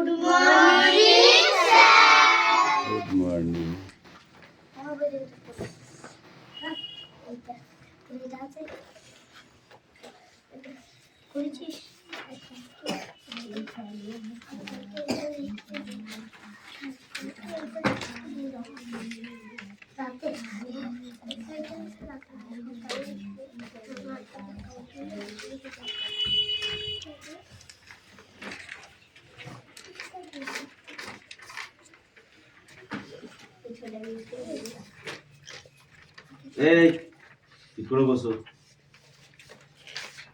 morning, sir. Good morning. এই কি করে বসো?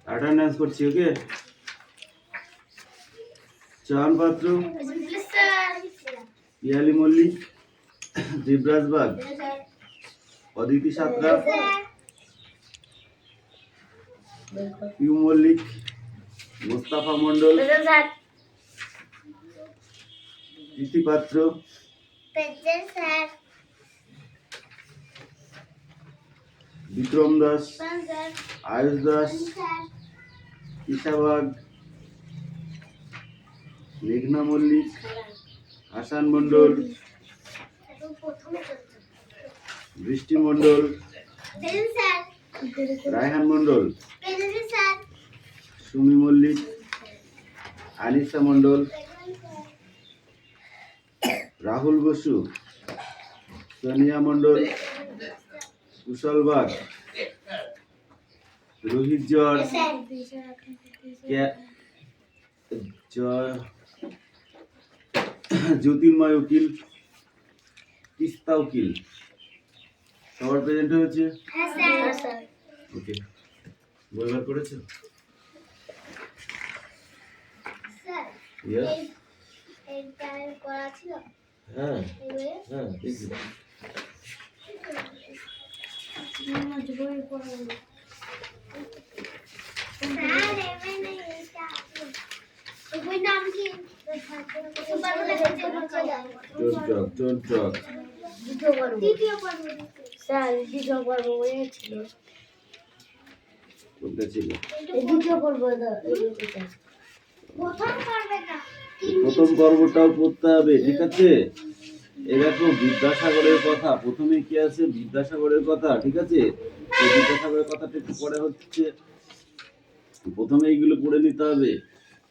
অ্যাটেন্ডেন্স করছি, ওকে? চান পাত্র, পিয়ালি মল্লিক, দেবরাজ বাগ, অদিতি সাঁতরা, পিউ মল্লিক, মোস্তাফা মন্ডল, প্রীতি পাত্র, বিক্রম দাস, আয়ুষ দাস, ঈশা বাগ, মেঘনা মল্লিক, হাসান মন্ডল, বৃষ্টি মন্ডল, রায়হান মন্ডল, সুমি মল্লিক, আনিসা মন্ডল, রাহুল বসু, সোনিয়া মন্ডল, কুশল বাগ, রোহিত জর্জ, জ্যোতির্ময় উকিল, তিস্তা উকিল, সবার প্রেজেন্ট হয়েছে? ওকে, বই বার করেছো? হ্যাঁ হ্যাঁ, দেখি। প্রথম পর্বটাও পড়তে হবে, ঠিক আছে? এ দেখো বিদ্যাসাগরের কথা, প্রথমে কি আছে? বিদ্যাসাগরের কথা, ঠিক আছে? বিদ্যাসাগরের কথাটা একটু পরে হচ্ছে, প্রথমে এইগুলো পড়ে নিতে হবে।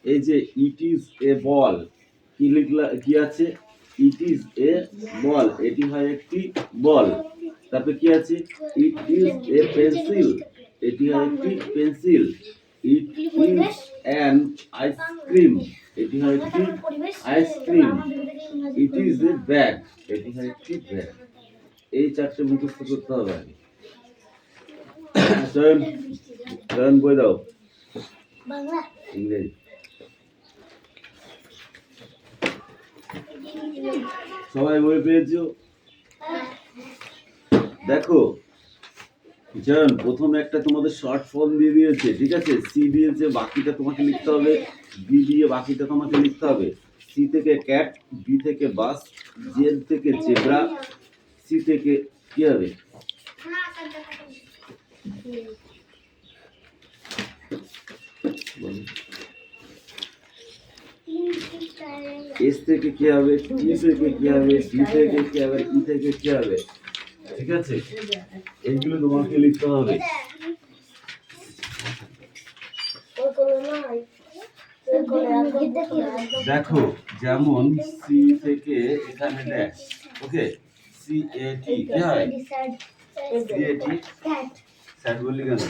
এই যে ইট ইজ এ বল, কি লিখলা, কি আছে? ইট ইজ এ বল, এটি হয় একটি বল। তারপরে কি আছে? ইট ইজ এ পেন্সিল, এটি হয় একটি pencil. It is an ice cream, এটি হয় একটি ice cream. It is a bag, এটি হয় একটি ব্যাগ। এই চারটে মুখস্থ করতে হবে আগে। চয়ন বই দাও, ইংরেজি। সবাই বই পেয়েছো? দেখো জন, প্রথমে একটা তোমাদের শর্ট ফর্ম দিয়ে দিয়েছে, ঠিক আছে? সি দিয়েছে, বাকিটা তোমাকে লিখতে হবে। বি দিয়ে বাকিটা তোমাকে লিখতে হবে। সি থেকে ক্যাট, বি থেকে বাস, জেড থেকে জেব্রা, সি থেকে কি হবে? এস থেকে কি হবে? টি থেকে কি হবে? ডি থেকে কি হবে? ই থেকে কি হবে? ঠিক আছে, এইগুলো তোমাকে লিখতে হবে। দেখো যেমন সি থেকে এখানে ড্যাশ, ওকে? সি এ টি কি হয়? সি এ টি স্যাট বললি কেন?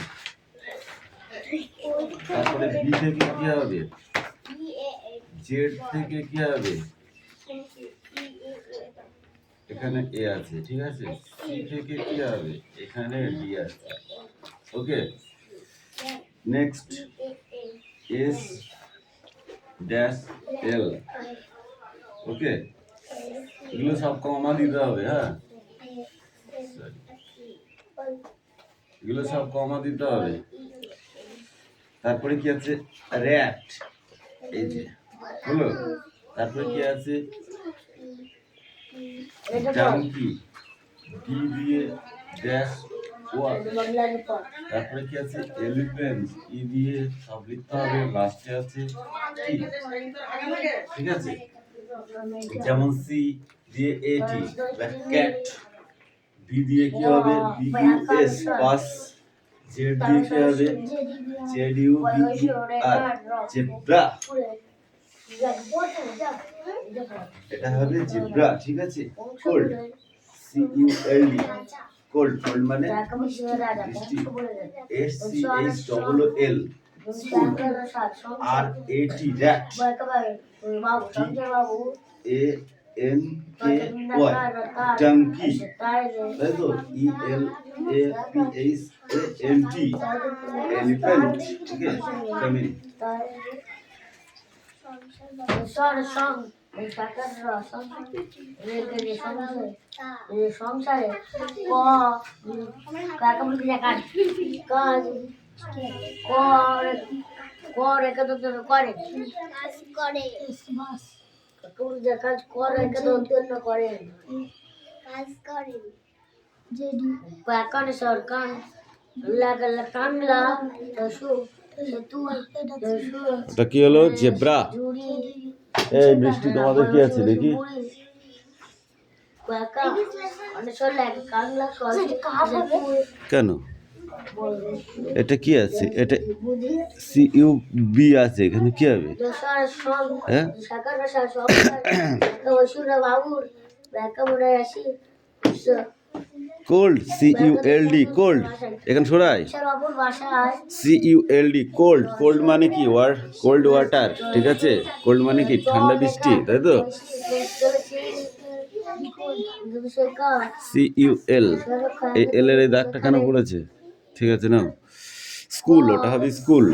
তারপরে বি থেকে কি হবে? জেড থেকে কি হবে? এখানে এ আছে, ঠিক আছে? সি থেকে কি হবে? এখানে ডি আছে, ওকে? নেক্সট এস ড্যাশ এল, ওকে? এগুলো সব কমা দিতে হবে, হ্যাঁ? এগুলো সব কমা দিতে হবে। তারপরে কি আছে? র্যাট, এই যে হলো। তারপরে কি আছে? ডাঙ্কি, ডি দিয়ে ড্যাশ ওয়ান। তারপরে কি আছে? এলিফ্যান্ট, ই দিয়ে সব লিখতে হবে। লাস্টে আছে টি, ঠিক আছে? যেমন সি দিয়ে এটি ক্যাট, বি দিয়ে কি হবে বিইউএস বাস, জেড দিয়ে কি হবে জেডইউবিইআর জেব্রা, এটা হবে জেব্রা। ঠিক আছে। কোল্ড সিইউএলডি কোল্ড, কোল্ড মানে বৃষ্টি, SCHOOL school, RAT rat, DANKY donkey, তাই তো, ELAPHANT এলিফ্যান্ট। ঠিক আছে, কামিন। সংসারে কাজ করে কাজ করে এটা কি হলো জেব্রা। এই বৃষ্টি তোমাদের কি আছে দেখি, কেন এটা কি আছে, এটা CUB আছে, এখানে কি হবে? হ্যাঁ কোল্ড CULD কোল্ড, এখানে সরাই CULD কোল্ড, কোল্ড মানে কি কোল্ড ওয়াটার। ঠিক আছে, কোল্ড মানে কি ঠান্ডা বৃষ্টি, তাই তো। CUL, এই এল এর এই দাগটা কেন পড়েছে? ঠিক আছে না, স্কুল, ওটা হবে স্কুল।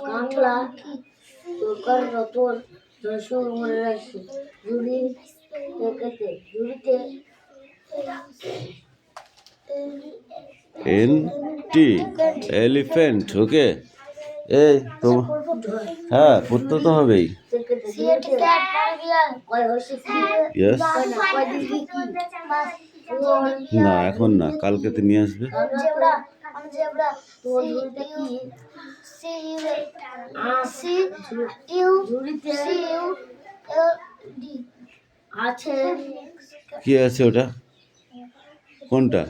কাংলা তোর তোর দর্শন মনে রাখছি জুড়ি জুড়িতে NT এলিফ্যান্ট। ওকে, এই তো হ্যাঁ পড়তে তো হবেই। Yes? না এখন না, কালকে তো নিয়ে আসবে। কি আছে ওটা, কোনটা?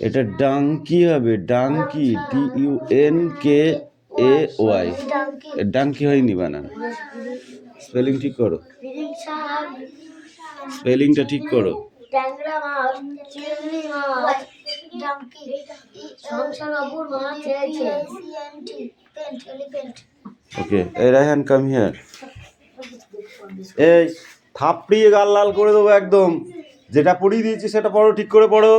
এটা ডাঙ্কি হবে, ডাঙ্কি, DUNKAY। ডাঙ্কি হয়নি বানান, স্পেলিং ঠিক করো, স্পেলিংটা ঠিক করো। ওকে, এই রায়হান কাম হিয়ার। এই থাপড়িয়ে গাল লাল করে দেবো একদম, যেটা পড়িয়ে দিয়েছি সেটা পড়ো, ঠিক করে পড়ো।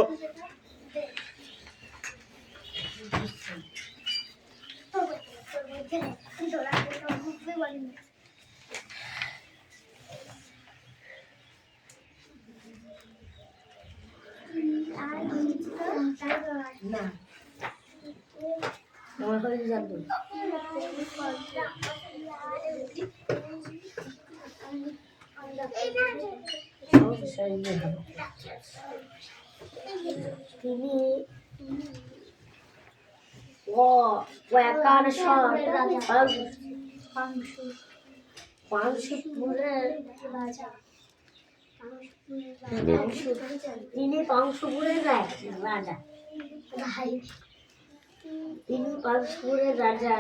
তিনি পাংশুপুরের রাজা, তিনি পাংশুপুরের রাজা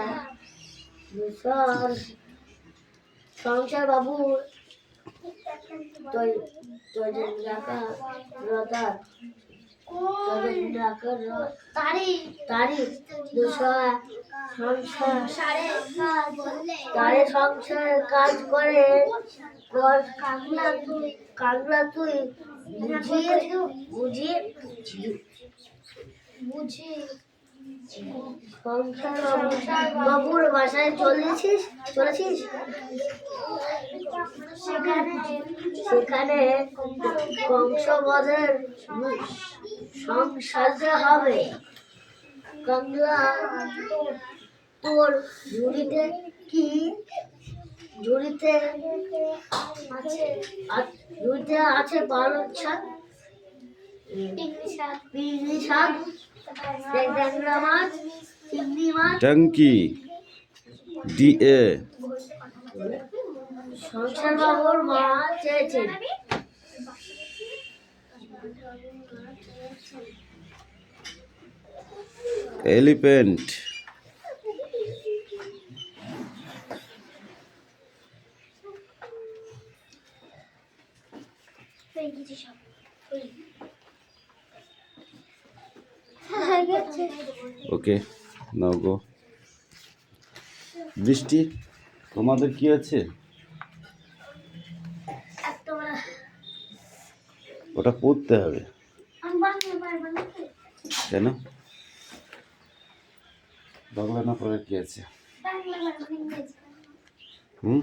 সংসার বাবুর সংসার কাজ করে কাংলা তুই বুঝিয়ে সংসার বাবুর বাসায় চলেছিস সেখানে কংসবধের সং সাজতে হবে। কমলা, তোর ঝুড়িতে আছে পালং শাক, পিংড়ি শাক, ট্যাংরা মাছ, চিংড়ি মাছ। টঙ্কি DA সংসার বাবুর মা চেয়েছেন। এলিফ্যান্ট ওকে নাও গো। বৃষ্টি তোমাদের কি আছে? ওটা পড়তে হবে। কেন বাংলা না পড়ার কি আছে? হুম,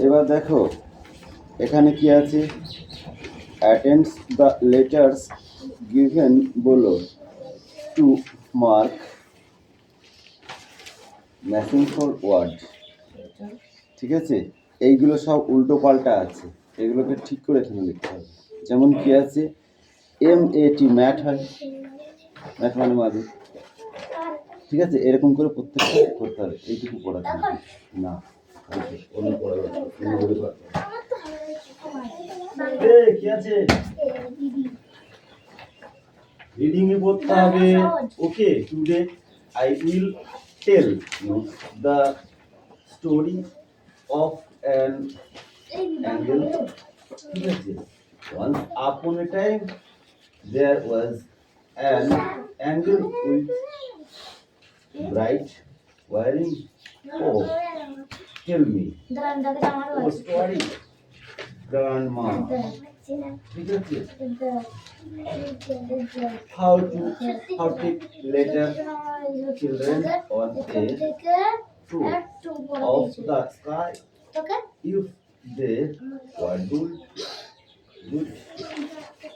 এবার দেখো এখানে কি আছে। Attends the letters given below to mark matching for word. ঠিক আছে, এইগুলো সব উল্টো পাল্টা আছে, এগুলোকে ঠিক করে এখানে লিখতে হবে। যেমন কি আছে, MAT ম্যাট হয়, ম্যাট মানে মাদুর। ঠিক আছে, এরকম করে প্রত্যেকটা করতে হবে। এইটুকু পড়া না, অন্য পড়া কি আছে, রিডিং এ পড়তে হবে। ওকে, today I will tell you the story of an angle. ঠিক আছে, once upon a time there was an angle with bright wiring. Oh, tell me oh story grandma. ঠিক আছে, how take later children on a tour of the sky if they were good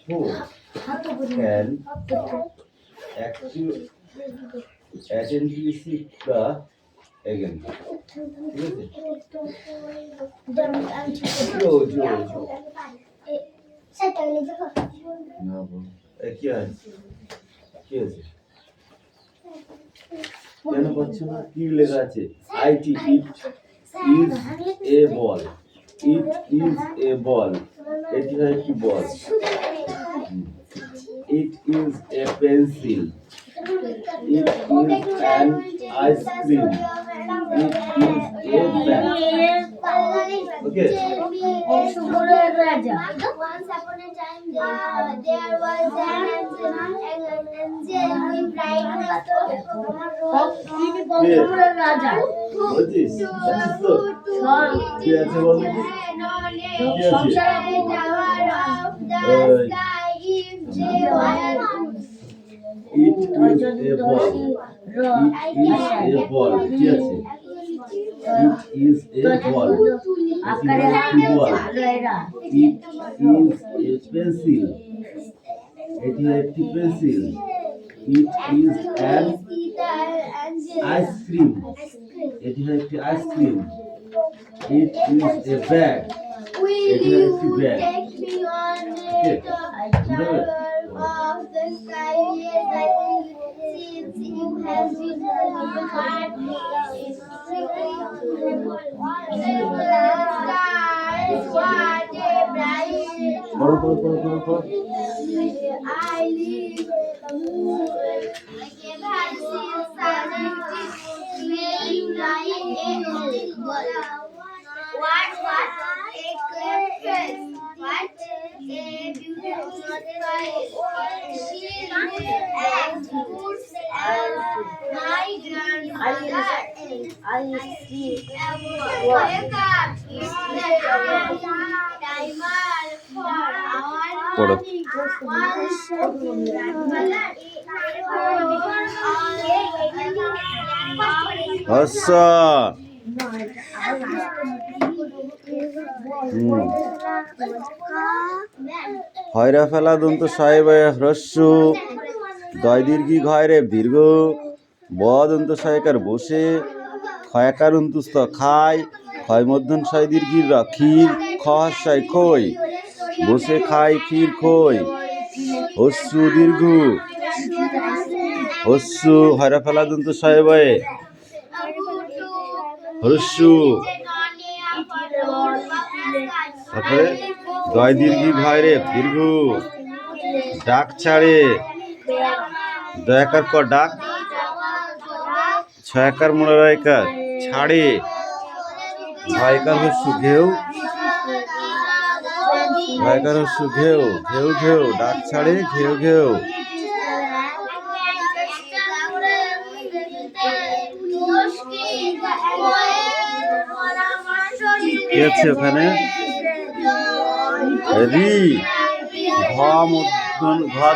who can attentively see the again. ঠিক আছে, জো না বল কি আছে, কি আছে, কেন পাচ্ছ না? কি লেখা আছে? IT it is a ball. It is a ball. এটি হয় একটি বল। It is a pencil. It is an ice cream. It is a bag. Okay. Once upon a time, there was an angel with bright রাজা। বলছিস তো কি আছে বল দেখি, কি আছে? It is a ball. It is a ball. কি আছে? It is a ball. আকারে It is a pencil. এটি একটি pencil. It is an ice cream. এটি একটি ice cream. It is a bag. এটি একটি ব্যাগ। পড়ো। I live what a clever what a beautiful face. She lived as good as my grandmother. I see. Wake up! It's the time. পড়ো। হস্য হয়রা ফেলা দন্ত সাহেবে হ্রস্ব দয় দীর্ঘি ঘয় রে দীর্ঘ ব দন্ত সহায়কার বসে ক্ষয়াকার অন্তুস্ত খায় ক্ষয় মধ্যন সয় দীর্ঘির ক্ষীর খ হাস্যায় খই বসে খায় ক্ষীর খই হস্যু দীর্ঘ হস্যু হয়রা ফেলা দন্ত সাহেবে হ্রস্যু তারপরে দয় দীর্ঘি ঘয় রে দীর্ঘ ডাক ছাড়ে দয়াকার ক ডাক ছয়াকার মোড়ারায়কার ছাড়ে ভয়কার হস্যু ঘেউ ভয়কার হস্যু ঘেউ ঘেউ ঘেউ ডাক ছাড়ে ঘেউ ঘেউ কি আছে ওখানে রি ঘ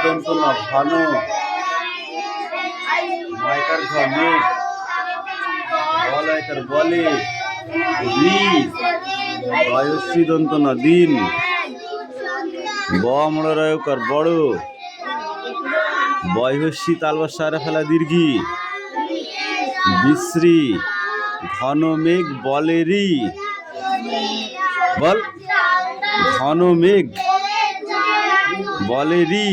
দন্ত ন ঘন ভয়কার ঘ মেঘ বলয়কার বলে রি বয়স্বী দন্ত ন দিন ব মোড়ারয়কার বড় বয়স্বী তালবার সারা ফেলা দীর্ঘি বিশ্রী ঘন মেঘ বলে রি বল ঘন মেঘ বলে রি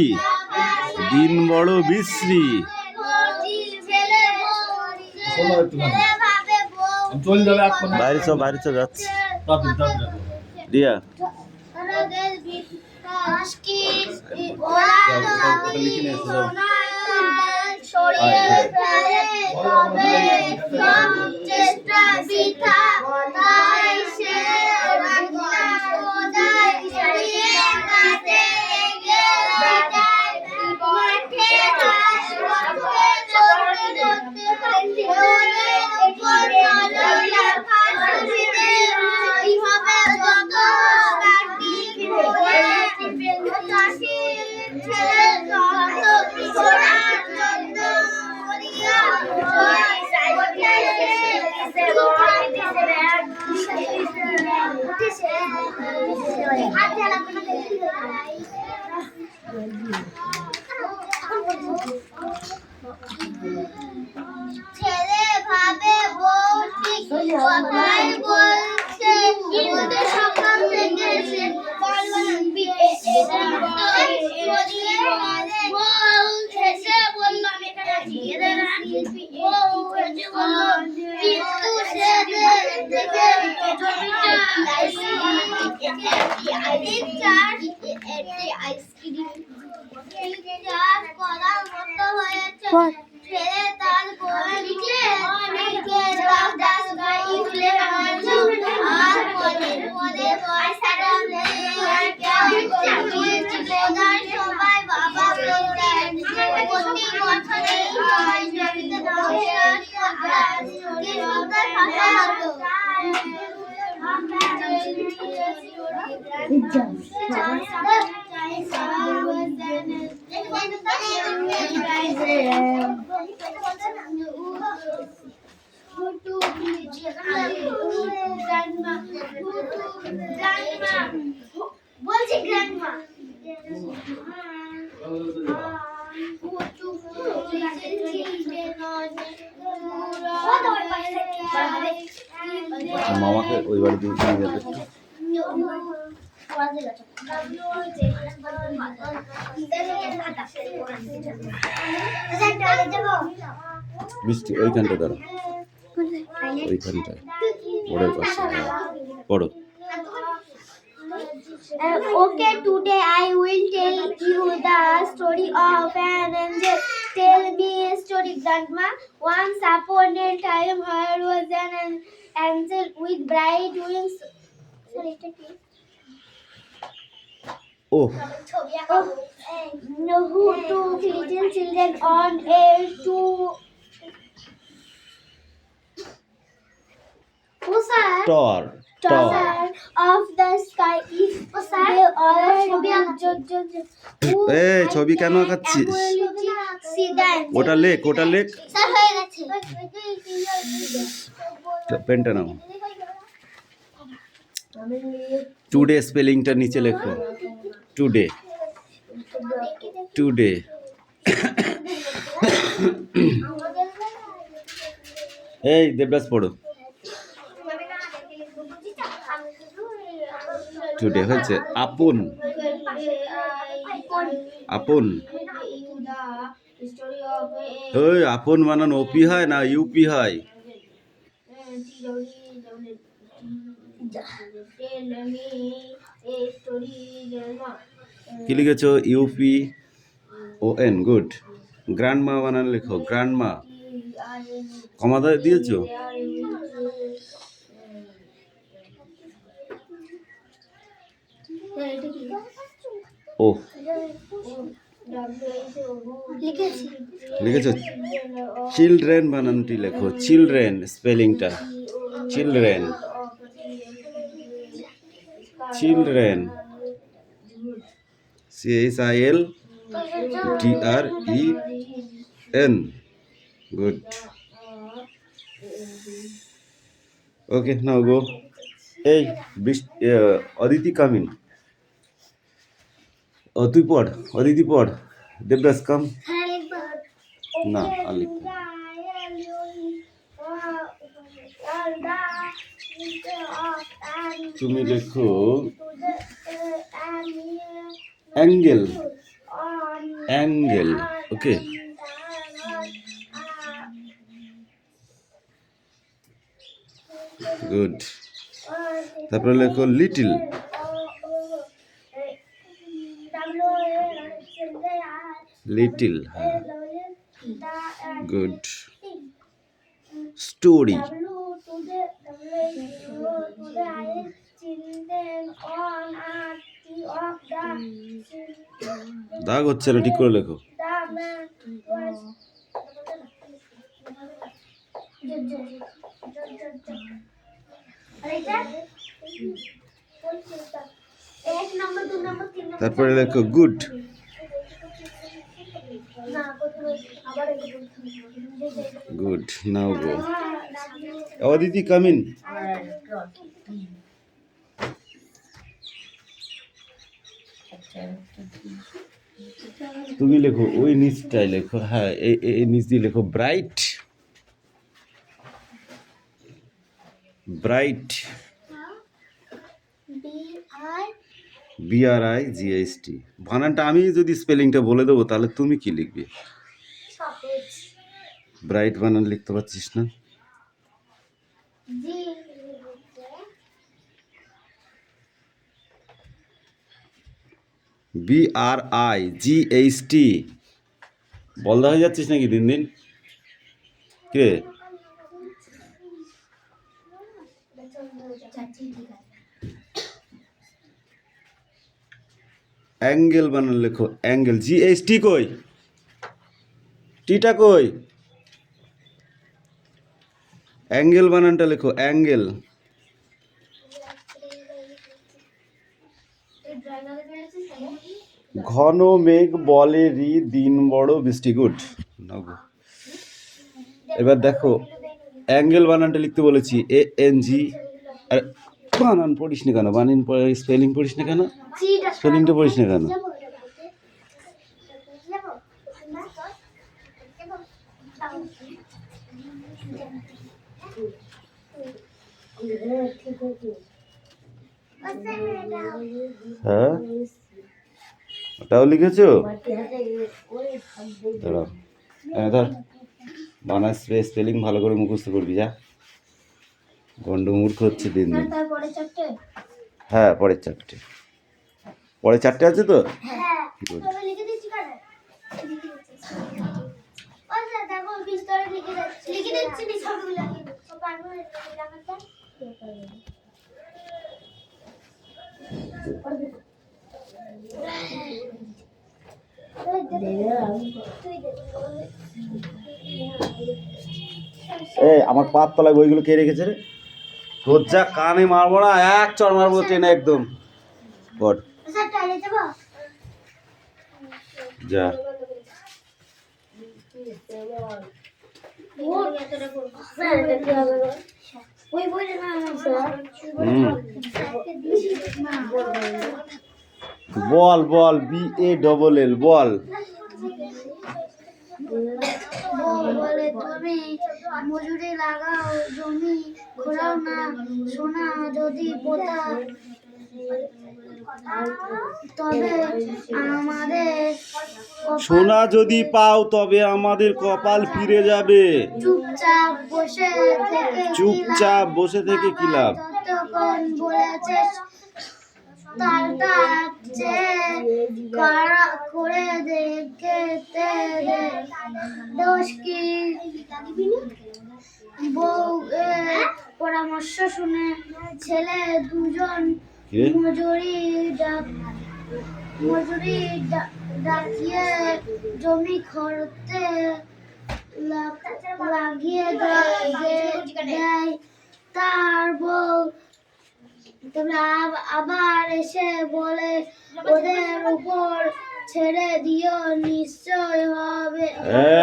দিন বড় বিশ্রী বাইরে চ যাচ্ছে রিয়া লিখে নিয়ে এসে যাও ছেলে ভাবে বউ ঠিক কথাই বলছে কিন্তু সকাল থেকে সে ছেলে তার বউকে আর বলে পয়সাটা সবাই বাবা প্রতি বলছি গ্র্যান্ডমা মামাকে ওই বাড়ি দিয়ে নিয়ে যাবে একটু বৃষ্টি ওইখানটা দাঁড়া ওইখানটায় ওরের পাশে পড়ো Okay, today I will tell you the story of an angel. Tell me a story, Grandma. Once upon a time, there was an angel with bright wings. Sorry, Oh, who took little children on a tour. tor star of the sky if they all এই ছবি কেন আঁকাচ্ছিস? see that ওটা লেখ, ওটা লেখ। Sir হয়ে গেছে পেনটা নাও। টুডে স্পেলিংটা নিচে লেখো। Today, today. এই দেবরাজ পড়ো। টুডে হয়েছে আপন, আপন। ওই আপন বানান ওপি হয় না ইউপি হয়? কি লিখেছো? U P O N, good. Grandma বানান লেখো, গ্র্যান্ডমা। কমা দিয়েছো? ও লিখেছো? চিলড্রেন বানানটি লেখো, চিলড্রেন স্পেলিংটা। Children, children, CHILDREN, good. Okay, now go. এই অদিতি কামিন। ও তুই পড়, অদিতি পড়। দেবদাস কাম। না আর লিখতে। তুমি লেখো অ্যাঙ্গেল, অ্যাঙ্গেল। ওকে, গুড। তারপরে লেখো লিটল, লিটল, হ্যাঁ, গুড। স্টোরি, দাগ হচ্ছে না, ঠিক করে লেখো। তারপরে লেখো গুড। গুড, নাও গো। অদিতি কামিন। তুমি লেখো ওই নিচটাই লেখো, হ্যাঁ এই নিচ দিয়ে লেখো ব্রাইট, ব্রাইট, BRIGHT। বানানটা আমি যদি স্পেলিংটা বলে দেবো তাহলে তুমি কি লিখবে? ব্রাইট বানান লিখতে পারছিস না? BRIGHT। বলদা হয়ে যাচ্ছিস নাকি দিন দিন? কে? অ্যাঙ্গেল বানান লেখো, অ্যাঙ্গেল। GHT কই? টিটা কই? অ্যাঙ্গেল বানানটা লেখো, অ্যাঙ্গেল। ঘন মেঘ বলে রি দিন বড় বৃষ্টি, গুড। এবার দেখো অ্যাঙ্গেল বানানটা লিখতে বলেছি, ANG। আর বানান পড়িস না কেন? বানান স্পেলিং পড়িস না কেন? স্পেলিংটা পড়িস না কেন? হ্যাঁ, ওটাও লিখেছো? ধর বানান স্পেলিং ভালো করে মুখস্থ করবি, যা। গন্ডমূর্খ হচ্ছে দিন দিন। হ্যাঁ, পরের চারটে, পরের চারটে আছে তো? গুড। আমার পাত তলায় বইগুলো কে রেখেছে রে? তোর যা কানে মারবো না, এক চড় মারবো ট্রেনে একদম। বট স্যার টয়লেট যাব যা। স্যার এটা কি হবে ওই বলে না স্যার বল বল, BALL বল। বলে তুমি মজুরি লাগাও জমি ঘোরাও না সোনা যদি পোতা তবে আমাদের সোনা যদি পাও তবে আমাদের কপাল ফিরে যাবে। চুপচাপ বসে থেকে চুপচাপ বসে থেকে কি লাভ? যতক্ষণ বলেছে তালটা যে কারা করে দেখতে দোষ কি বউ পরামর্শ শুনে ছেলে দুজন ডাকিয়ে জমি খরতে লাগিয়ে দেয়। তার বউ আবার এসে বলে ওদের উপর ছেড়ে দিও নিশ্চয় হবে।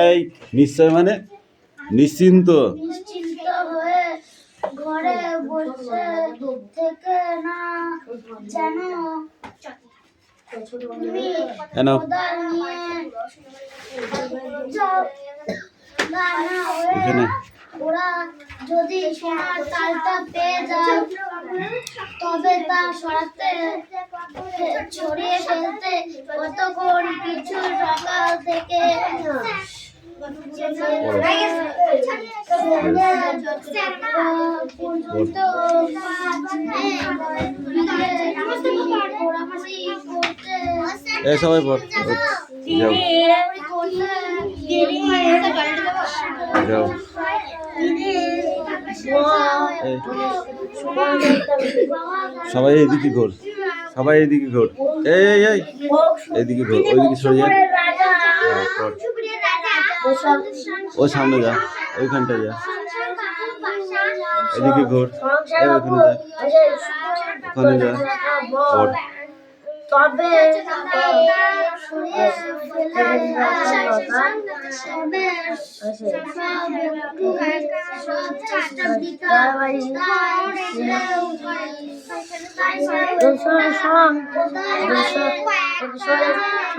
এই নিশ্চয় মানে নিশ্চিন্ত। নিশ্চিন্ত হয়ে ঘরে বসে থেকে না যেন তুমি কোদাল নিয়ে এখানে ওরা যদি সোনার তালটা পেয়ে যায় তবে তা ছড়িয়ে ফেলতে কতক্ষণ কিছু সকাল থেকে সবাই বল। যাও যাও। সবাই এইদিকে ঘোর, সবাই এইদিকে ঘোর। এই এইদিকে ঘোর, ওইদিকে সরে যা। ও সামনে যা, ওইখানটা যা। এদিকে ঘোর, ওখানে যা, ওখানে যা। ঘোর। তবে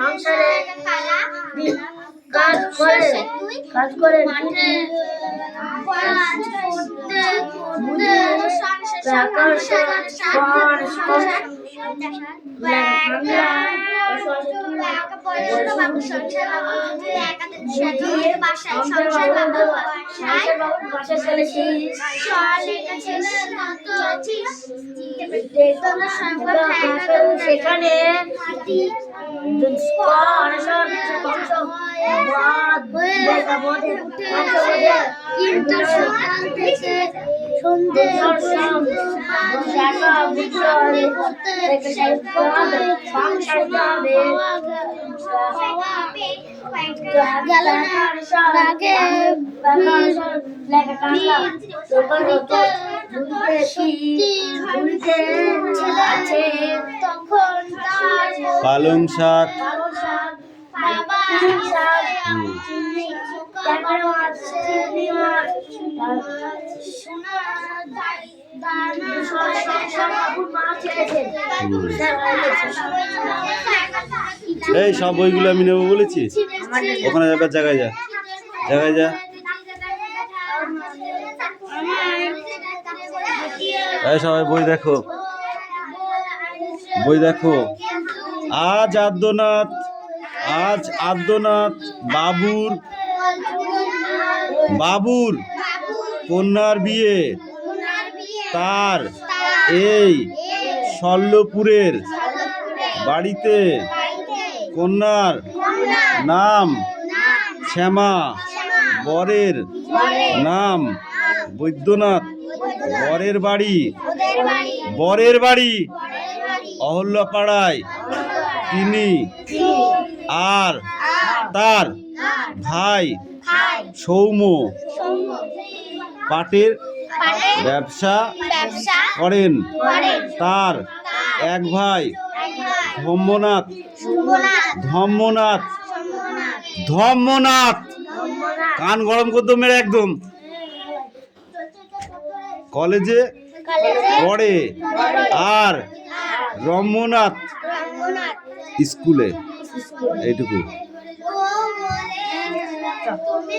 সংসারে কাজ করে সেখানে কিন্তু সকাল থেকে সন্ধ্যে তখন পালং শাক, এই সব বইগুলো আমি নেবো বলেছি। ওখানে যাবার জায়গায় যা, জায়গায় যা। এই সবাই বই দেখো, বই দেখো। আজ আদ্যনাথ বাবুর কন্যার বিয়ে তার এই শল্যপুরের বাড়িতে। কন্যার নাম শ্যামা, বরের নাম বৈদ্যনাথ। বরের বাড়ি অহল্যাপাড়ায়। তিনি আর তার ভাই সৌম্য পাটের ব্যবসা ব্যবসা করেন। করেন। তার এক ভাই ধম্মনাথ ধম্মনাথ ধম্মনাথ কান গরম করতো মেরে একদম কলেজে পড়ে আর রম্যনাথ স্কুলে। এইটুকু। তুমি